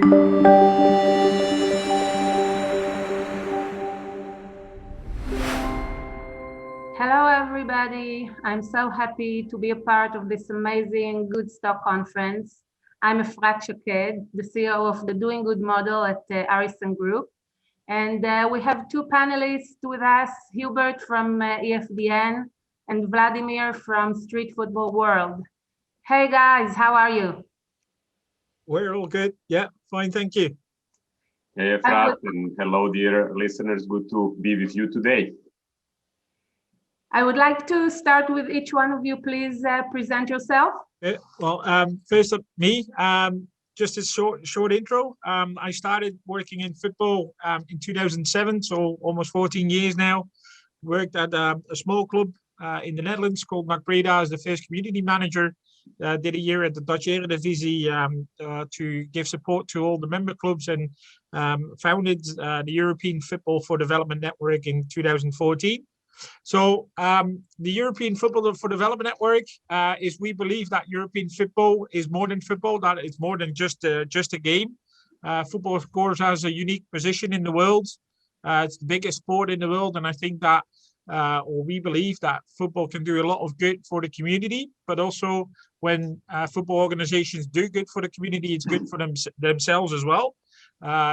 Hello, everybody. I'm so happy to be a part of this amazing Goodstock Conference. I'm Efrat, the CEO of the Doing Good model at Arison Group. And we have two panelists with us, Hubert from EFDN and Vladimir from Street Football World. Hey, guys, how are you? We're all good. Yeah, fine, thank you. Hey, Efrat, and hello, dear listeners. Good to be with you today. I would like to start with each one of you. Please present yourself. First up, me. Just a short intro. I started working in football in 2007, so almost 14 years now. Worked at a small club in the Netherlands called NAC Breda as the first community manager. Did a year at the Dutch Eredivisie to give support to all the member clubs, and founded the European Football for Development Network in 2014. So the European Football for Development Network is, we believe that European football is more than football, that it's more than just a game. Football, of course, has a unique position in the world. It's the biggest sport in the world, and I think that, or we believe that football can do a lot of good for the community, but also when football organizations do good for the community, it's good for themselves as well,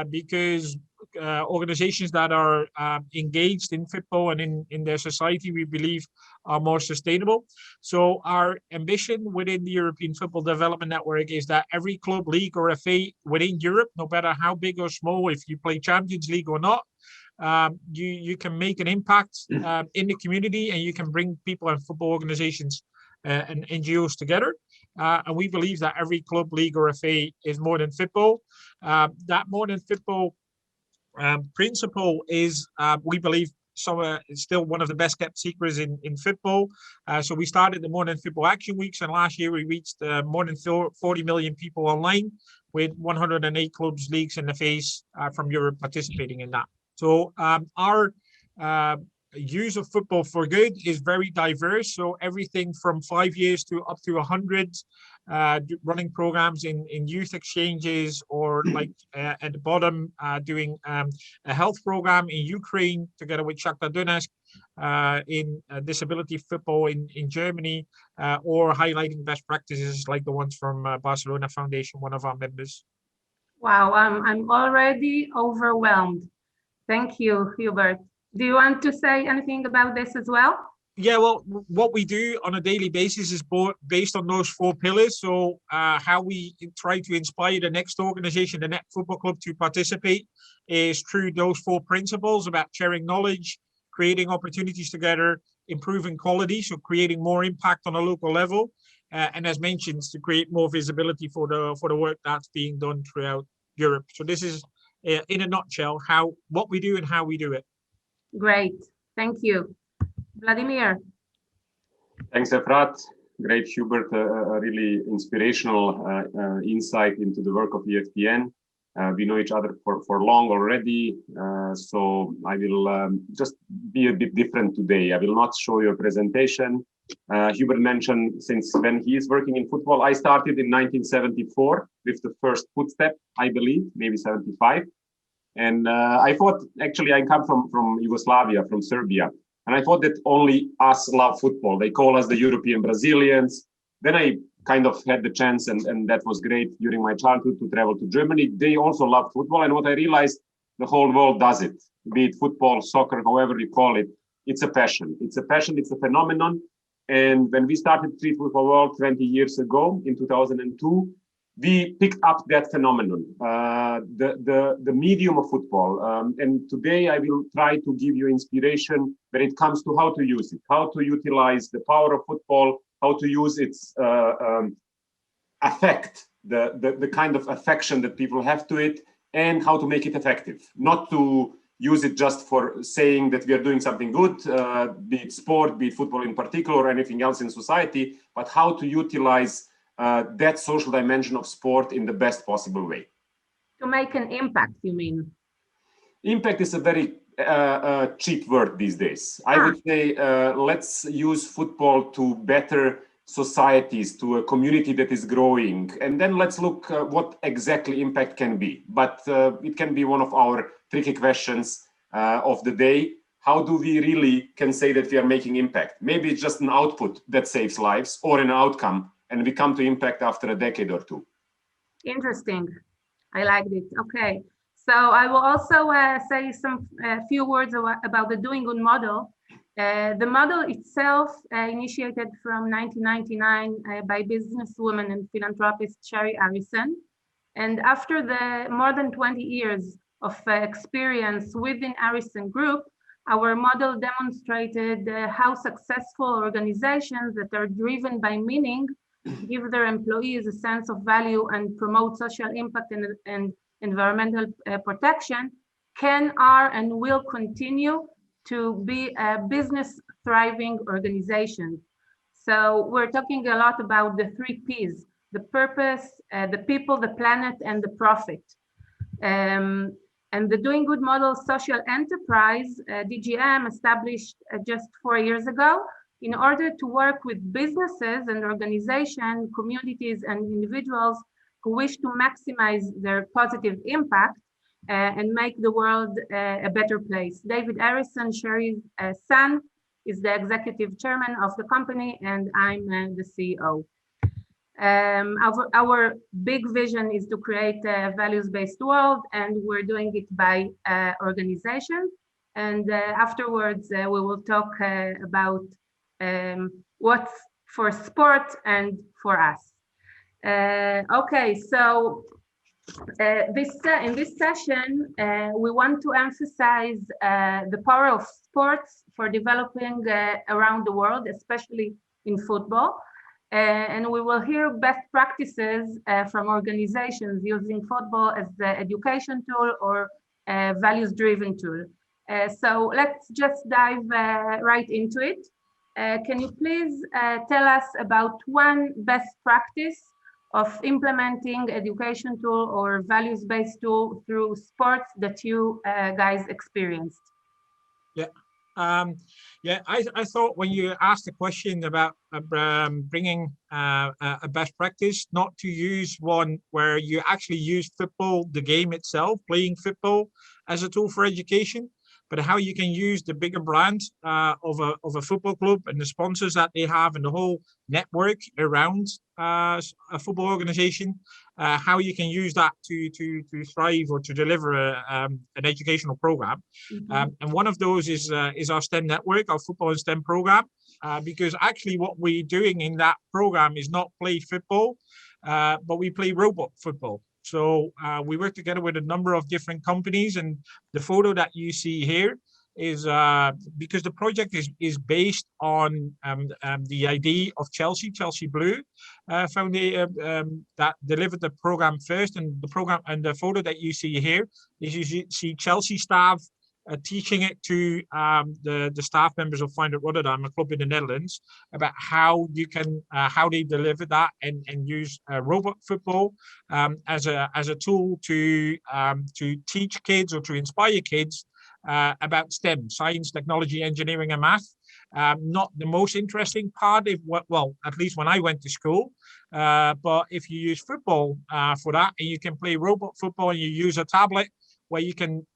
because organizations that are engaged in football and in their society, we believe, are more sustainable. So our ambition within the European Football Development Network is that every club, league or FA within Europe, no matter how big or small, if you play Champions League or not, you can make an impact in the community, and you can bring people and football organizations and NGOs together. And we believe that every club, league or FA is more than football. That more than football principle is, we believe, still one of the best kept secrets in football. So we started the More Than Football Action Weeks, and last year we reached more than 40 million people online, with 108 clubs, leagues and FAs from Europe participating in that. So our use of football for good is very diverse. So everything from 5 years to up to 100, running programs in youth exchanges, or like at the bottom, doing a health program in Ukraine together with Shakhtar Donetsk, in disability football in Germany, or highlighting best practices like the ones from Barcelona Foundation, one of our members. Wow, I'm already overwhelmed. Thank you, Hubert. Do you want to say anything about this as well? Yeah, well, what we do on a daily basis is based on those 4 pillars. So how we try to inspire the next organization, the next football club, to participate is through those 4 principles about sharing knowledge, creating opportunities together, improving quality, so creating more impact on a local level, and as mentioned, to create more visibility for the work that's being done throughout Europe. So this is, in a nutshell, what we do and how we do it. Great, thank you. Vladimir. Thanks, Efrat. Great, Hubert. A really inspirational insight into the work of EFDN. We know each other for long already, so I will just be a bit different today. I will not show you a presentation. Hubert mentioned since when he is working in football. I started in 1974 with the first footstep, I believe, maybe 75. And I thought, actually, I come from Yugoslavia, from Serbia. And I thought that only us love football. They call us the European Brazilians. Then I kind of had the chance, and that was great during my childhood, to travel to Germany. They also love football. And what I realized, the whole world does it, be it football, soccer, however you call it. It's a passion. It's a passion. It's a phenomenon. And when we started Street Football World 20 years ago, in 2002, we picked up that phenomenon, the medium of football. And today I will try to give you inspiration when it comes to how to use it, how to utilize the power of football, how to use its affect, the kind of affection that people have to it, and how to make it effective. Not to use it just for saying that we are doing something good, be it sport, be it football in particular, or anything else in society, but how to utilize that social dimension of sport in the best possible way. To make an impact, you mean? Impact is a very cheap word these days. I would say let's use football to better societies, to a community that is growing. And then let's look what exactly impact can be. But it can be one of our tricky questions of the day. How do we really can say that we are making impact? Maybe it's just an output that saves lives, or an outcome, and we come to impact after a decade or two. Interesting. I liked it. Okay. So I will also say some few words about the Doing Good model. The model itself initiated from 1999 by businesswoman and philanthropist Sherry Harrison. And after the more than 20 years of experience within Harrison Group, our model demonstrated how successful organizations that are driven by meaning give their employees a sense of value and promote social impact and environmental protection can, are, and will continue to be a business thriving organization. So we're talking a lot about the 3 Ps, the purpose, the people, the planet, and the profit. And the Doing Good model social enterprise, DGM, established just 4 years ago in order to work with businesses and organizations, communities, and individuals who wish to maximize their positive impact and make the world a better place. David Harrison, Sherry's son, is the executive chairman of the company, and I'm the CEO. Our big vision is to create a values-based world, and we're doing it by organization. And afterwards, we will talk about what's for sport and for us. Okay, so in this session, we want to emphasize the power of sports for developing around the world, especially in football. And we will hear best practices from organizations using football as the education tool or values-driven tool. So let's just dive right into it. Can you please tell us about one best practice of implementing education tool or values-based tool through sports that you guys experienced? Yeah, I thought when you asked the question about bringing a best practice, not to use one where you actually use football, the game itself, playing football as a tool for education, but how you can use the bigger brand of a football club and the sponsors that they have and the whole network around a football organization, how you can use that to thrive or to deliver an educational program. Mm-hmm. And one of those is our STEM network, our football and STEM program, because actually what we're doing in that program is not play football, but we play robot football. So we work together with a number of different companies, and the photo that you see here is because the project is based on the idea of Chelsea Blue Foundation that delivered the program first, and the program and the photo that you see here is you see Chelsea staff teaching it to the staff members of Find It Rotterdam, a club in the Netherlands, about how you can how they deliver that and use robot football as a tool to teach kids or to inspire kids about STEM, science, technology, engineering, and math. Not the most interesting part, well, at least when I went to school. But if you use football for that, and you can play robot football, and you use a tablet where you can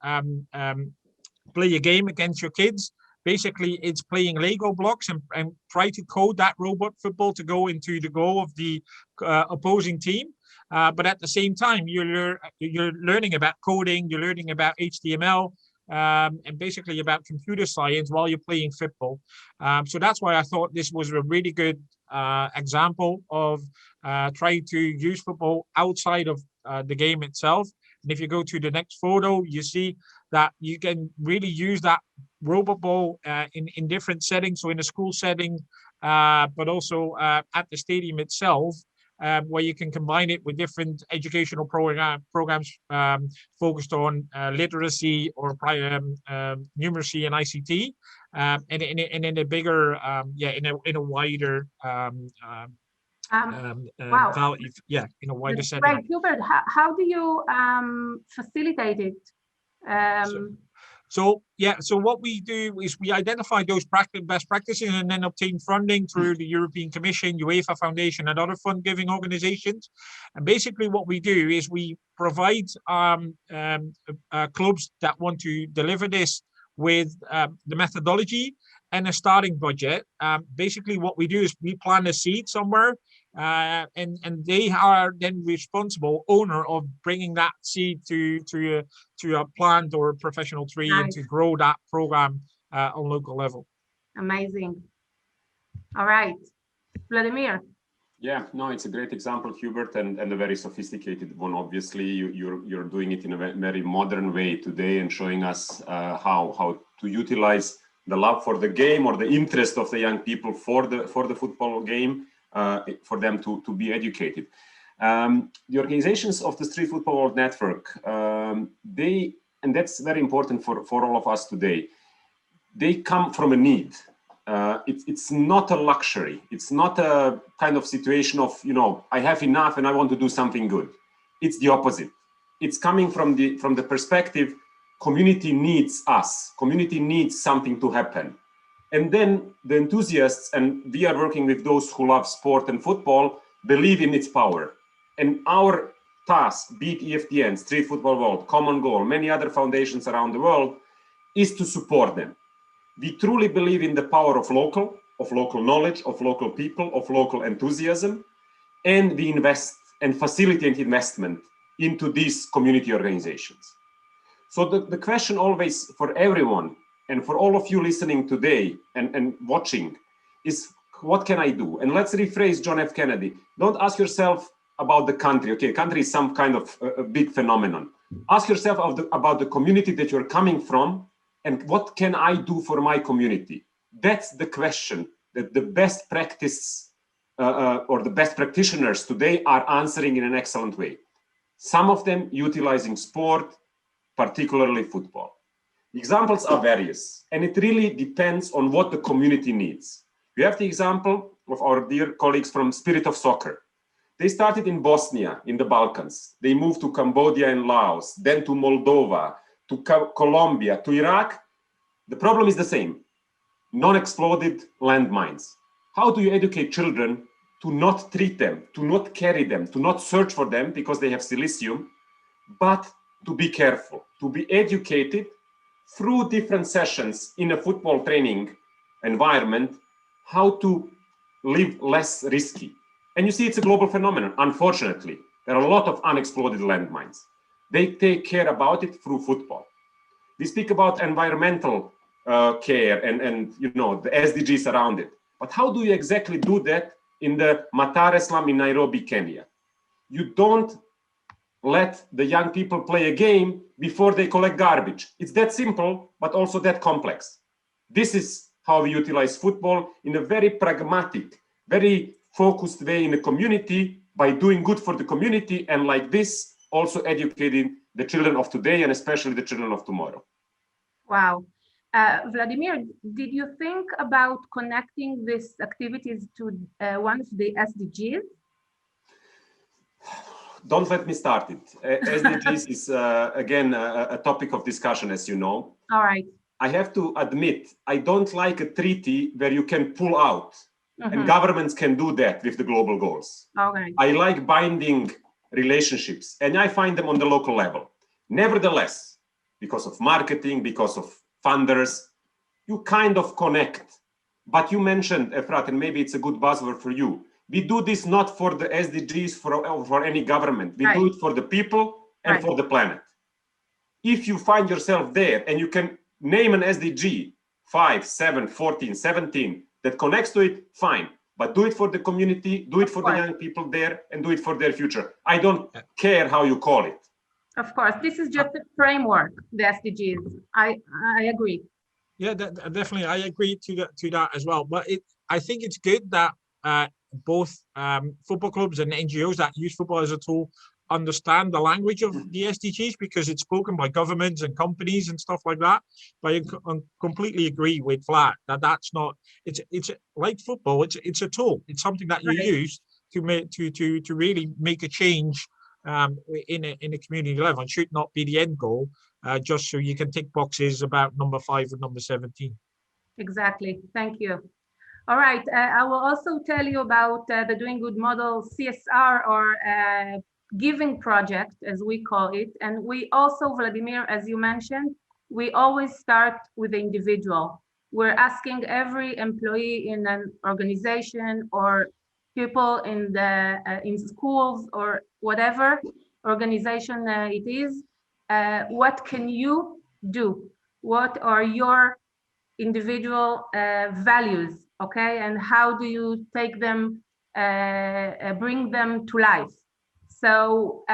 play a game against your kids. Basically, it's playing Lego blocks and try to code that robot football to go into the goal of the opposing team. But at the same time, you're learning about coding, you're learning about HTML, and basically about computer science while you're playing football. So that's why I thought this was a really good example of trying to use football outside of the game itself. And if you go to the next photo, you see that you can really use that robot ball in different settings. So in a school setting, but also at the stadium itself, where you can combine it with different educational programs focused on literacy or numeracy and ICT, and in a bigger, in a wider wow. value, in a wider That's setting. right, Hubert, how do you facilitate it? So yeah, so what we do is we identify those best practices and then obtain funding through the European Commission, UEFA Foundation, and other fund-giving organizations. And basically, what we do is we provide clubs that want to deliver this with the methodology and a starting budget. Basically, what we do is we plant a seed somewhere. And they are then responsible owner of bringing that seed to a plant or a professional tree and to grow that program on local level. Amazing. All right, Vladimir. Yeah, no, it's a great example, Hubert, and a very sophisticated one. Obviously, you're doing it in a very modern way today and showing us how to utilize the love for the game or the interest of the young people for the football game. For them to be educated. The organizations of the Street Football World Network, and that's very important for all of us today, they come from a need. It's not a luxury. It's not a kind of situation of, I have enough and I want to do something good. It's the opposite. It's coming from the perspective, community needs us. Community needs something to happen. And then the enthusiasts, and we are working with those who love sport and football, believe in its power. And our task, be it EFTN, Street Football World, Common Goal, many other foundations around the world, is to support them. We truly believe in the power of local knowledge, of local people, of local enthusiasm, and we invest and facilitate investment into these community organizations. So the question always for everyone, and for all of you listening today and watching, is what can I do? And let's rephrase John F. Kennedy. Don't ask yourself about the country. Okay, country is some kind of a big phenomenon. Ask yourself about the community that you're coming from and what can I do for my community? That's the question that the best practice or the best practitioners today are answering in an excellent way. Some of them utilizing sport, particularly football. Examples are various, and it really depends on what the community needs. We have the example of our dear colleagues from Spirit of Soccer. They started in Bosnia, in the Balkans. They moved to Cambodia and Laos, then to Moldova, to Colombia, to Iraq. The problem is the same, non-exploded landmines. How do you educate children to not treat them, to not carry them, to not search for them because they have silicium, but to be careful, to be educated through different sessions in a football training environment, how to live less risky. And you see, it's a global phenomenon. Unfortunately, there are a lot of unexploded landmines. They take care about it through football. We speak about environmental care and the SDGs around it. But how do you exactly do that in the Matare slum in Nairobi, Kenya? You don't let the young people play a game before they collect garbage. It's that simple, but also that complex. This is how we utilize football in a very pragmatic, very focused way in the community by doing good for the community, and like this, also educating the children of today and especially the children of tomorrow. Wow. Vladimir, did you think about connecting these activities to one of the SDGs? Don't let me start it. SDGs is, again, a topic of discussion, as you know. All right. I have to admit, I don't like a treaty where you can pull out, and governments can do that with the global goals. Okay. I like binding relationships, and I find them on the local level. Nevertheless, because of marketing, because of funders, you kind of connect. But you mentioned, Efrat, and maybe it's a good buzzword for you, we do this not for the SDGs, for any government. We do it for the people and for the planet. If you find yourself there and you can name an SDG, 5, 7, 14, 17, that connects to it, fine. But do it for the community, do it for the young people there, and do it for their future. I don't care how you call it. Of course, this is just a framework, the SDGs. I agree. Yeah, definitely, I agree to that as well. But I think it's good that both football clubs and NGOs that use football as a tool understand the language of the SDGs, because it's spoken by governments and companies and stuff like that. But I completely agree with Vlad that that's not. It's like football. It's a tool. It's something that you use to make to really make a change in a community level, and should not be the end goal, just so you can tick boxes about number 5 and number 17. Exactly. Thank you. All right. I will also tell you about the Doing Good model CSR, or giving project, as we call it. And we also, Vladimir, as you mentioned, we always start with the individual. We're asking every employee in an organization or people in schools or whatever organization it is, what can you do? What are your individual values, okay? And how do you take them, bring them to life? So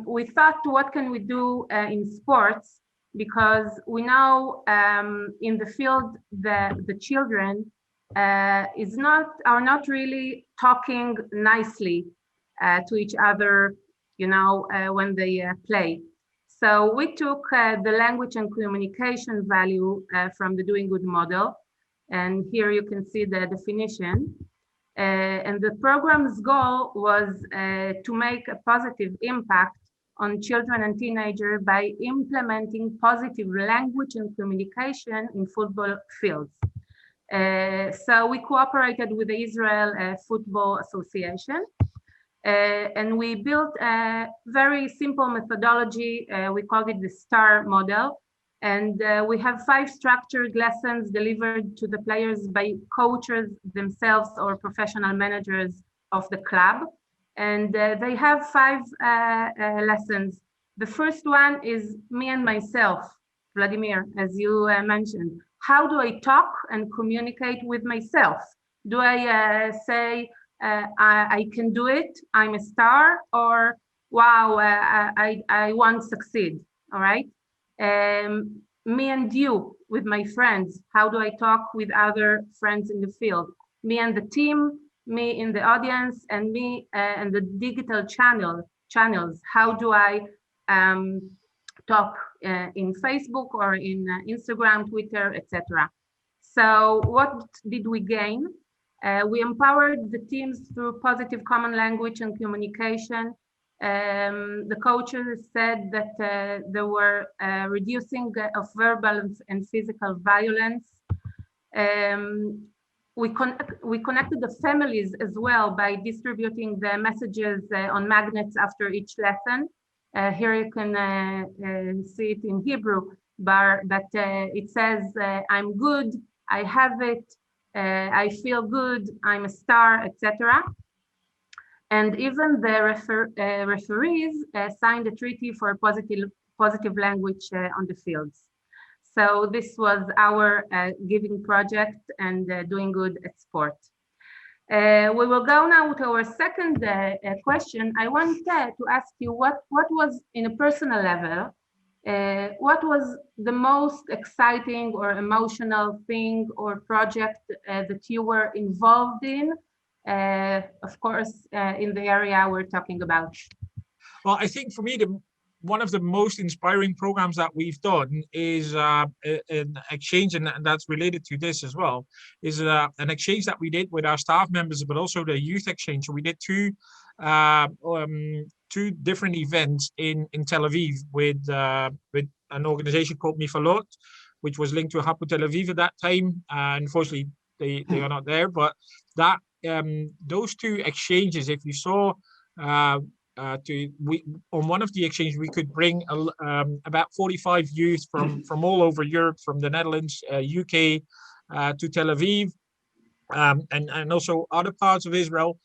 we thought, what can we do in sports? Because we know in the field the children are not really talking nicely to each other, when they play. So we took the language and communication value from the Doing Good model, and here you can see the definition. And the program's goal was to make a positive impact on children and teenagers by implementing positive language and communication in football fields. So we cooperated with the Israel Football Association, and we built a very simple methodology. We called it the STAR model. And we have 5 structured lessons delivered to the players by coaches themselves or professional managers of the club. And they have 5 lessons. The first one is me and myself, Vladimir, as you mentioned. How do I talk and communicate with myself? Do I say, I can do it, I'm a star, or wow, I won't succeed, all right? Me and you, with my friends, how do I talk with other friends in the field? Me and the team, me in the audience, and me and the digital channels. How do I talk in Facebook or in Instagram, Twitter, etc.? So what did we gain? We empowered the teams through positive common language and communication. The coaches said that there were reducing of verbal and physical violence. We connected the families as well by distributing the messages on magnets after each lesson. Here you can see it in Hebrew, but it says, I'm good, I have it, I feel good, I'm a star, etc. And even the referees signed a treaty for positive language on the fields. So this was our giving project and doing good at sport. We will go now to our second question. I wanted to ask you what was, in a personal level, what was the most exciting or emotional thing or project that you were involved in? Of course, in the area we're talking about. Well, I think for me, one of the most inspiring programs that we've done is an exchange, and that's related to this as well, is an exchange that we did with our staff members, but also the youth exchange. So we did two different events in Tel Aviv with an organization called Mifalot, which was linked to Hapoel Tel Aviv at that time. Unfortunately, they are not there, but that those 2 exchanges, if you saw, on one of the exchanges, we could bring about 45 youth from all over Europe, from the Netherlands, UK, to Tel Aviv, and also other parts of Israel,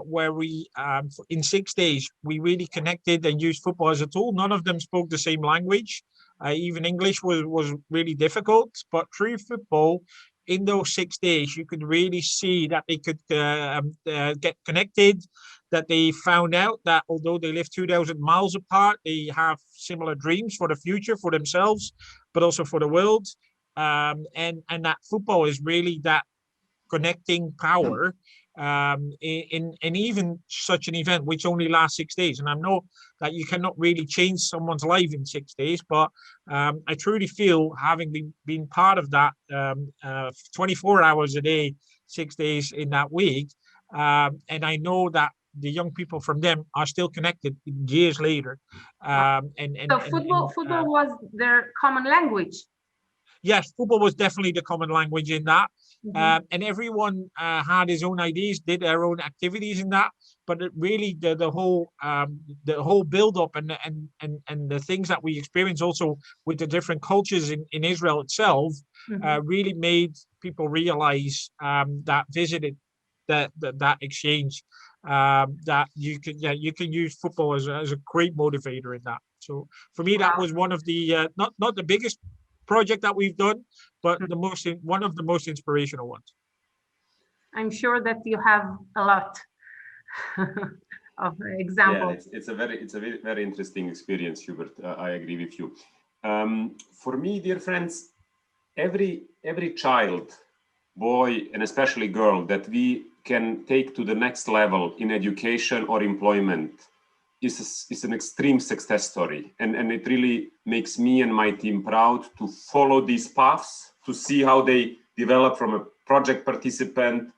where we, in 6 days, we really connected and used football as a tool. None of them spoke the same language. Even English was really difficult, but through football, in those 6 days, you could really see that they could get connected, that they found out that although they live 2,000 miles apart, they have similar dreams for the future, for themselves, but also for the world. And that football is really that connecting power in even such an event, which only lasts 6 days. And I know that you cannot really change someone's life in 6 days, but I truly feel, having been part of that 24 hours a day, 6 days in that week, and I know that the young people from them are still connected years later. So football was their common language. Yes, football was definitely the common language in that. Mhm. And everyone had his own ideas, did their own activities in that. But it really, the whole build up and the things that we experience also with the different cultures in Israel itself really made people realize that visited that exchange that you can use football as a great motivator in that. So for me, that was one of the not the biggest project that we've done, but one of the most inspirational ones. I'm sure that you have a lot of examples. Yeah, it's a very interesting experience, Hubert. I agree with you. For me, dear friends, every child, boy, and especially girl that we can take to the next level in education or employment is an extreme success story. And it really makes me and my team proud to follow these paths, to see how they develop from a project participant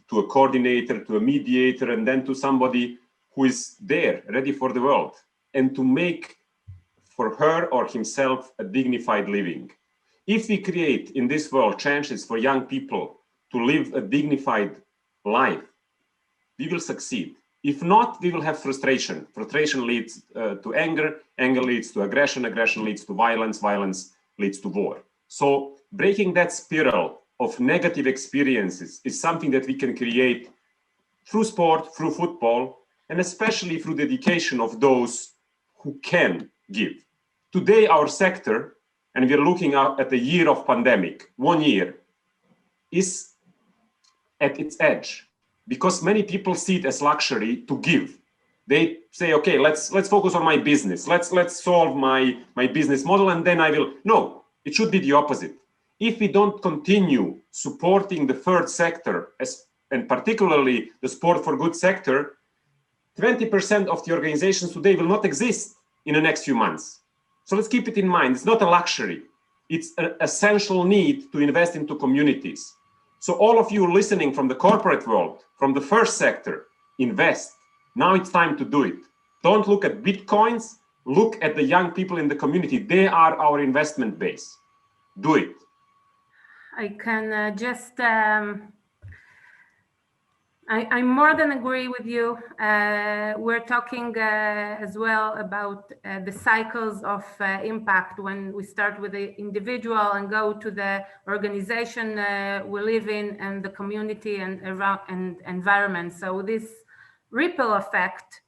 to a coordinator, to a mediator, and then to somebody who is there, ready for the world, and to make for her or himself a dignified living. If we create in this world chances for young people to live a dignified life, we will succeed. If not, we will have frustration. Frustration leads to anger, anger leads to aggression, aggression leads to violence, violence leads to war. So breaking that spiral of negative experiences is something that we can create through sport, through football, and especially through dedication of those who can give. Today, our sector, and we're looking at the year of pandemic, 1 year, is at its edge because many people see it as luxury to give. They say, okay, let's focus on my business. Let's solve my business model, and then I will. No, it should be the opposite. If we don't continue supporting the third sector, and particularly the sport for good sector, 20% of the organizations today will not exist in the next few months. So let's keep it in mind. It's not a luxury. It's an essential need to invest into communities. So all of you listening from the corporate world, from the first sector, invest. Now it's time to do it. Don't look at Bitcoins. Look at the young people in the community. They are our investment base. Do it. I can I more than agree with you. We're talking as well about the cycles of impact when we start with the individual and go to the organization we live in and the community and around and environment. So this ripple effect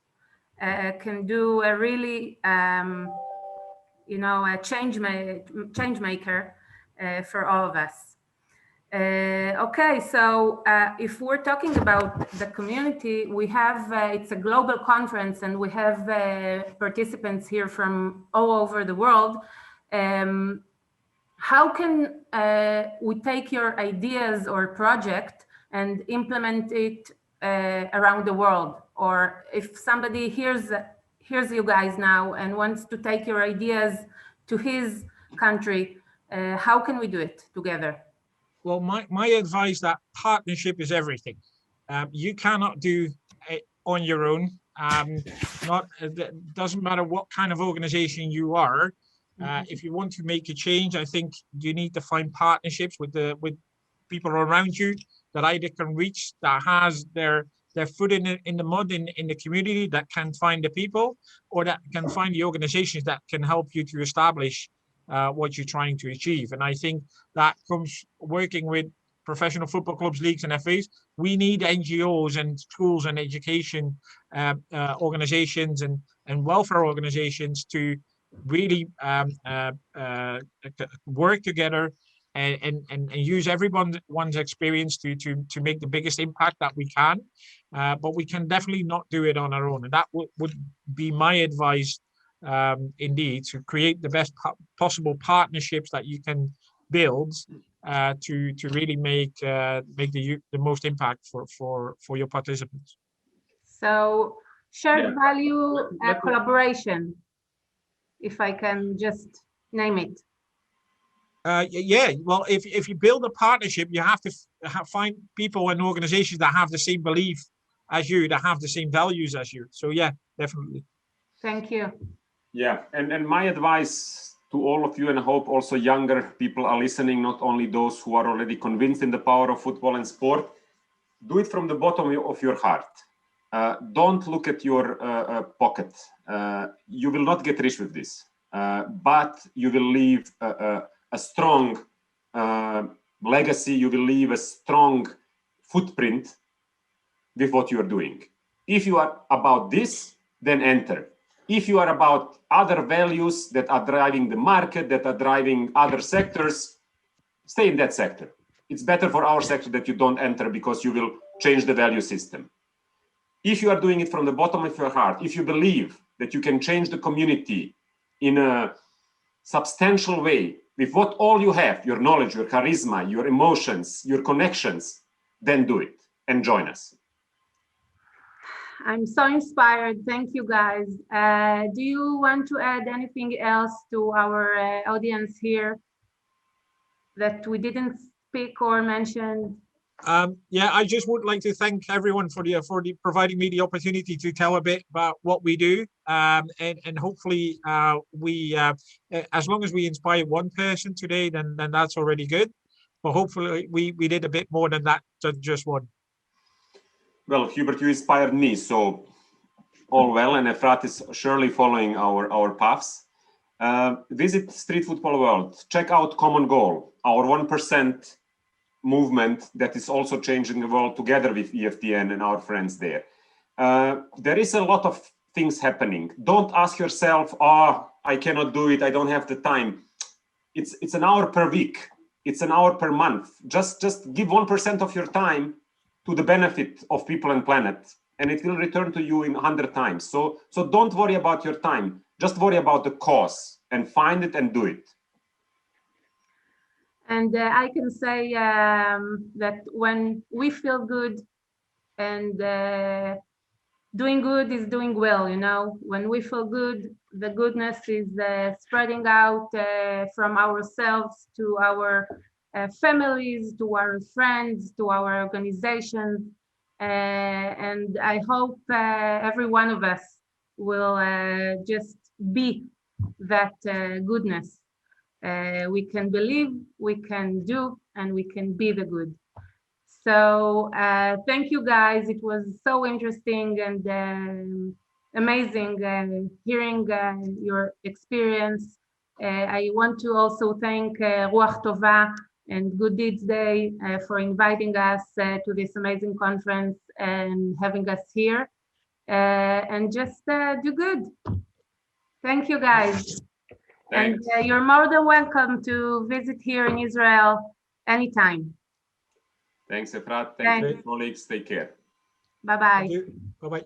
can do a really, a change maker for all of us. Okay, so if we're talking about the community, we have, it's a global conference and we have participants here from all over the world. How can we take your ideas or project and implement it around the world? Or if somebody hears you guys now and wants to take your ideas to his country, how can we do it together? Well, my advice that partnership is everything. You cannot do it on your own. It doesn't matter what kind of organization you are. If you want to make a change, I think you need to find partnerships with people around you that either can reach, that has their foot in the mud in the community, that can find the people, or that can find the organizations that can help you to establish what you're trying to achieve. And I think that comes working with professional football clubs, leagues, and FAs. We need NGOs and schools and education organizations and welfare organizations to really work together and use everyone's experience to make the biggest impact that we can. But we can definitely not do it on our own. And that would be my advice. Indeed, to create the best possible partnerships that you can build to really make the most impact for your participants. So shared value collaboration, if I can just name it. Yeah, well, if you build a partnership, you have to find people and organizations that have the same belief as you, that have the same values as you. So yeah, definitely. Thank you. Yeah, and my advice to all of you, and I hope also younger people are listening, not only those who are already convinced in the power of football and sport, do it from the bottom of your heart. Don't look at your pocket. You will not get rich with this, but you will leave a strong legacy. You will leave a strong footprint with what you are doing. If you are about this, then enter. If you are about other values that are driving the market, that are driving other sectors, stay in that sector. It's better for our sector that you don't enter, because you will change the value system. If you are doing it from the bottom of your heart, if you believe that you can change the community in a substantial way with what all you have, your knowledge, your charisma, your emotions, your connections, then do it and join us. I'm so inspired. Thank you, guys. Do you want to add anything else to our audience here that we didn't speak or mention? Yeah, I just would like to thank everyone for providing me the opportunity to tell a bit about what we do, and hopefully we, as long as we inspire one person today, then that's already good. But hopefully we did a bit more than that, than just one. Well, Hubert, you inspired me, so all well, and Efrat is surely following our paths. Visit Street Football World. Check out Common Goal, our 1% movement that is also changing the world together with EFTN and our friends there. There is a lot of things happening. Don't ask yourself, oh, I cannot do it, I don't have the time. It's an hour per week. It's an hour per month. Just give 1% of your time to the benefit of people and planet, and it will return to you in 100 times. So don't worry about your time. Just worry about the cause and find it and do it. And I can say that when we feel good, and doing good is doing well, you know. When we feel good, the goodness is spreading out from ourselves to our families, to our friends, to our organizations. And I hope every one of us will just be that goodness. We can believe, we can do, and we can be the good. So thank you, guys. It was so interesting and amazing hearing your experience. I want to also thank Ruach Tova and Good Deeds Day for inviting us to this amazing conference and having us here. And just do good. Thank you, guys. Thanks. And you're more than welcome to visit here in Israel anytime. Thanks, Efrat. Thanks, colleagues. Take care. Bye-bye. Bye-bye.